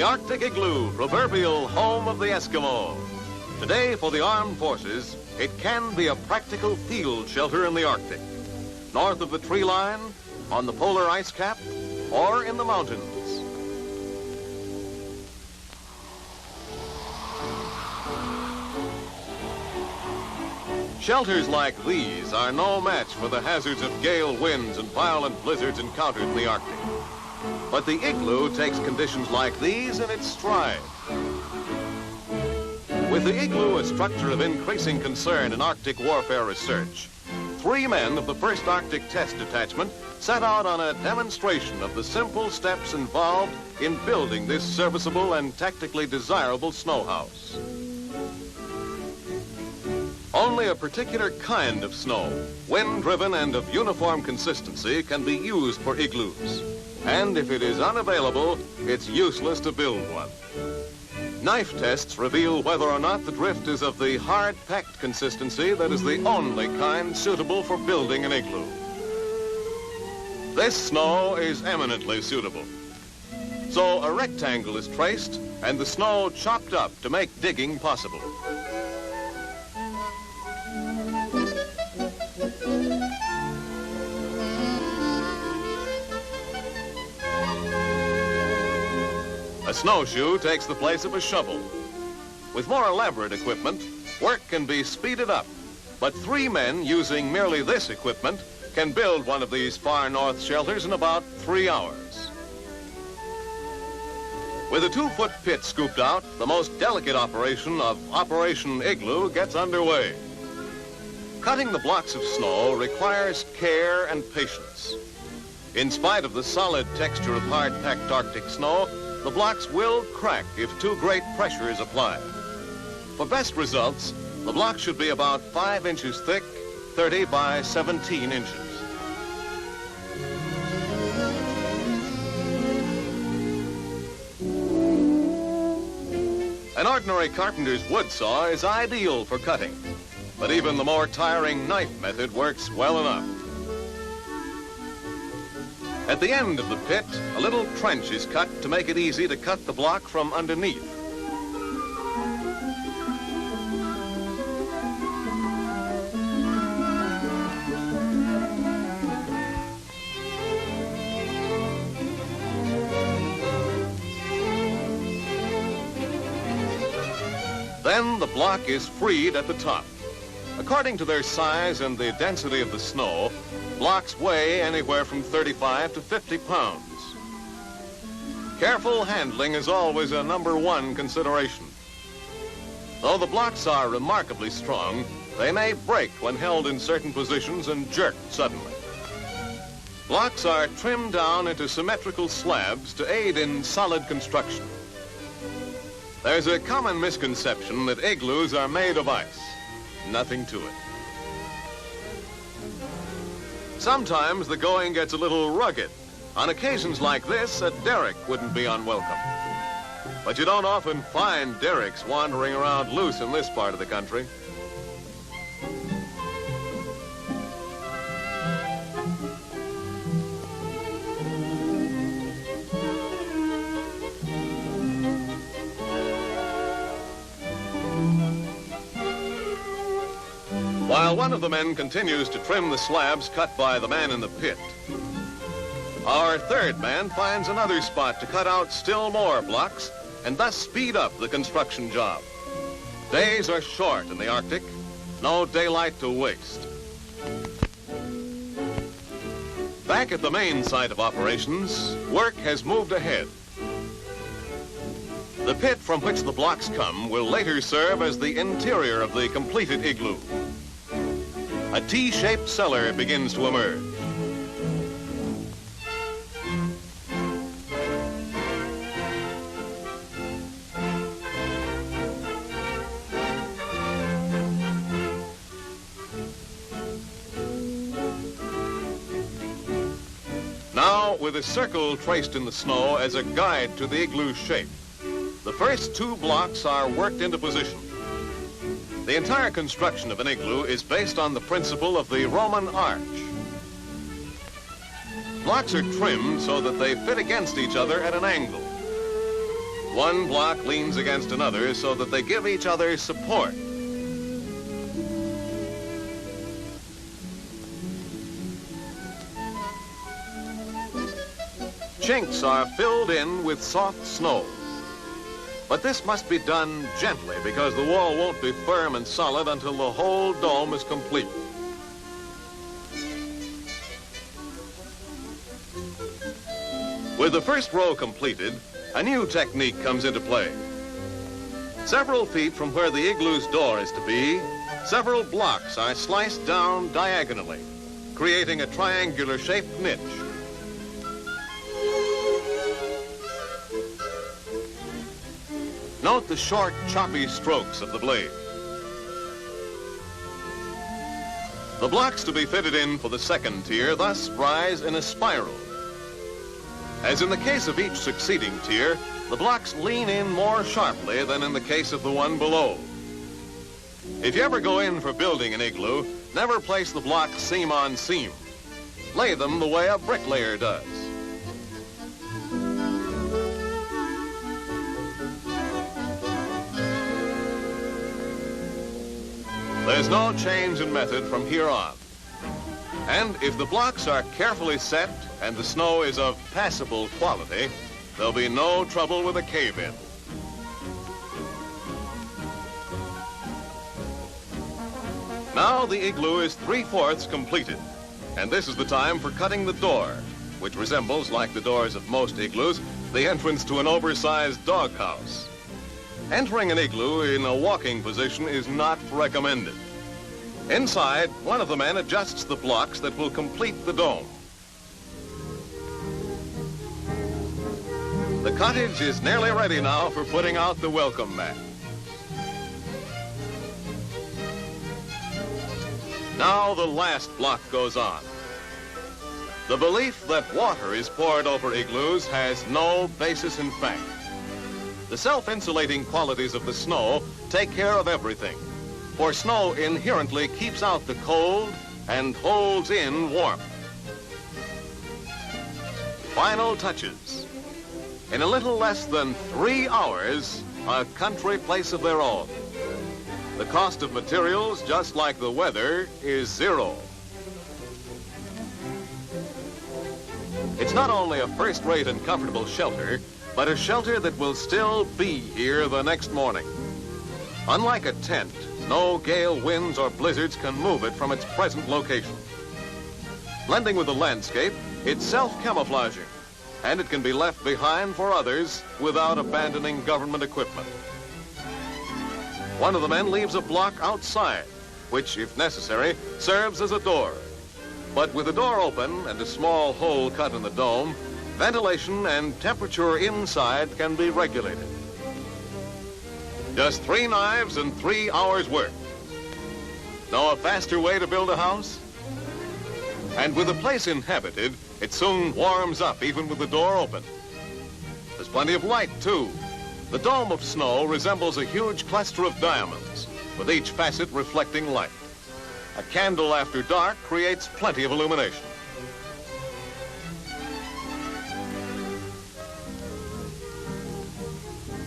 The Arctic Igloo, proverbial home of the Eskimo. Today, for the armed forces, it can be a practical field shelter in the Arctic. North of the tree line, on the polar ice cap, or in the mountains. Shelters like these are no match for the hazards of gale winds and violent blizzards encountered in the Arctic. But the Igloo takes conditions like these in its stride. With the Igloo a structure of increasing concern in Arctic warfare research, 3 men of the 1st Arctic Test Detachment set out on a demonstration of the simple steps involved in building this serviceable and tactically desirable snow house. Only a particular kind of snow, wind-driven and of uniform consistency, can be used for igloos. And if it is unavailable, it's useless to build one. Knife tests reveal whether or not the drift is of the hard-packed consistency that is the only kind suitable for building an igloo. This snow is eminently suitable. So a rectangle is traced and the snow chopped up to make digging possible. A snowshoe takes the place of a shovel. With more elaborate equipment, work can be speeded up, but 3 men using merely this equipment can build one of these far north shelters in about 3 hours. With a 2-foot pit scooped out, the most delicate operation of Operation Igloo gets underway. Cutting the blocks of snow requires care and patience. In spite of the solid texture of hard-packed Arctic snow, the blocks will crack if too great pressure is applied. For best results, the block should be about 5 inches thick, 30 by 17 inches. An ordinary carpenter's wood saw is ideal for cutting, but even the more tiring knife method works well enough. At the end of the pit, a little trench is cut to make it easy to cut the block from underneath. Then the block is freed at the top. According to their size and the density of the snow, blocks weigh anywhere from 35 to 50 pounds. Careful handling is always a #1 consideration. Though the blocks are remarkably strong, they may break when held in certain positions and jerked suddenly. Blocks are trimmed down into symmetrical slabs to aid in solid construction. There's a common misconception that igloos are made of ice. Nothing to it. Sometimes the going gets a little rugged. On occasions like this, a derrick wouldn't be unwelcome. But you don't often find derricks wandering around loose in this part of the country. While one of the men continues to trim the slabs cut by the man in the pit, our 3rd man finds another spot to cut out still more blocks and thus speed up the construction job. Days are short in the Arctic, no daylight to waste. Back at the main site of operations, work has moved ahead. The pit from which the blocks come will later serve as the interior of the completed igloo. A T-shaped cellar begins to emerge. Now, with a circle traced in the snow as a guide to the igloo shape, the first 2 blocks are worked into position. The entire construction of an igloo is based on the principle of the Roman arch. Blocks are trimmed so that they fit against each other at an angle. One block leans against another so that they give each other support. Chinks are filled in with soft snow. But this must be done gently because the wall won't be firm and solid until the whole dome is complete. With the first row completed, a new technique comes into play. Several feet from where the igloo's door is to be, several blocks are sliced down diagonally, creating a triangular-shaped niche. Note the short, choppy strokes of the blade. The blocks to be fitted in for the second tier thus rise in a spiral. As in the case of each succeeding tier, the blocks lean in more sharply than in the case of the one below. If you ever go in for building an igloo, never place the blocks seam on seam. Lay them the way a bricklayer does. There's no change in method from here on. And if the blocks are carefully set and the snow is of passable quality, there'll be no trouble with a cave-in. Now the igloo is 3/4 completed, and this is the time for cutting the door, which resembles, like the doors of most igloos, the entrance to an oversized doghouse. Entering an igloo in a walking position is not recommended. Inside, one of the men adjusts the blocks that will complete the dome. The cottage is nearly ready now for putting out the welcome mat. Now the last block goes on. The belief that water is poured over igloos has no basis in fact. The self-insulating qualities of the snow take care of everything, for snow inherently keeps out the cold and holds in warmth. Final touches. In a little less than 3 hours, a country place of their own. The cost of materials, just like the weather, is zero. It's not only a first-rate and comfortable shelter, but a shelter that will still be here the next morning. Unlike a tent, no gale winds or blizzards can move it from its present location. Blending with the landscape, it's self-camouflaging, and it can be left behind for others without abandoning government equipment. One of the men leaves a block outside, which, if necessary, serves as a door. But with the door open and a small hole cut in the dome, ventilation and temperature inside can be regulated. Just 3 knives and 3 hours' work. Know a faster way to build a house? And with the place inhabited, it soon warms up even with the door open. There's plenty of light, too. The dome of snow resembles a huge cluster of diamonds, with each facet reflecting light. A candle after dark creates plenty of illumination.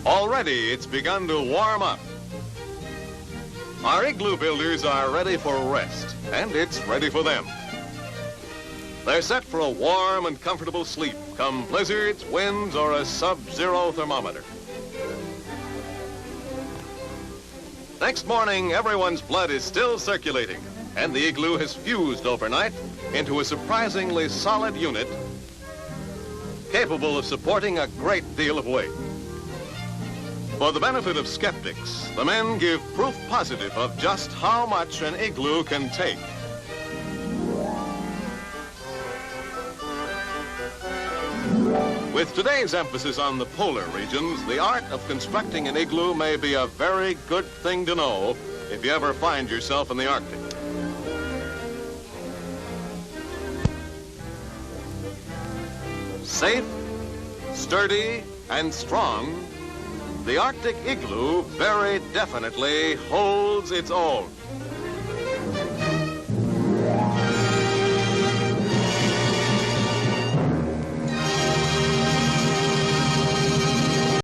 Already, it's begun to warm up. Our igloo builders are ready for rest, and it's ready for them. They're set for a warm and comfortable sleep, come blizzards, winds, or a sub-zero thermometer. Next morning, everyone's blood is still circulating, and the igloo has fused overnight into a surprisingly solid unit capable of supporting a great deal of weight. For the benefit of skeptics, the men give proof positive of just how much an igloo can take. With today's emphasis on the polar regions, the art of constructing an igloo may be a very good thing to know if you ever find yourself in the Arctic. Safe, sturdy, and strong, the Arctic Igloo very definitely holds its own.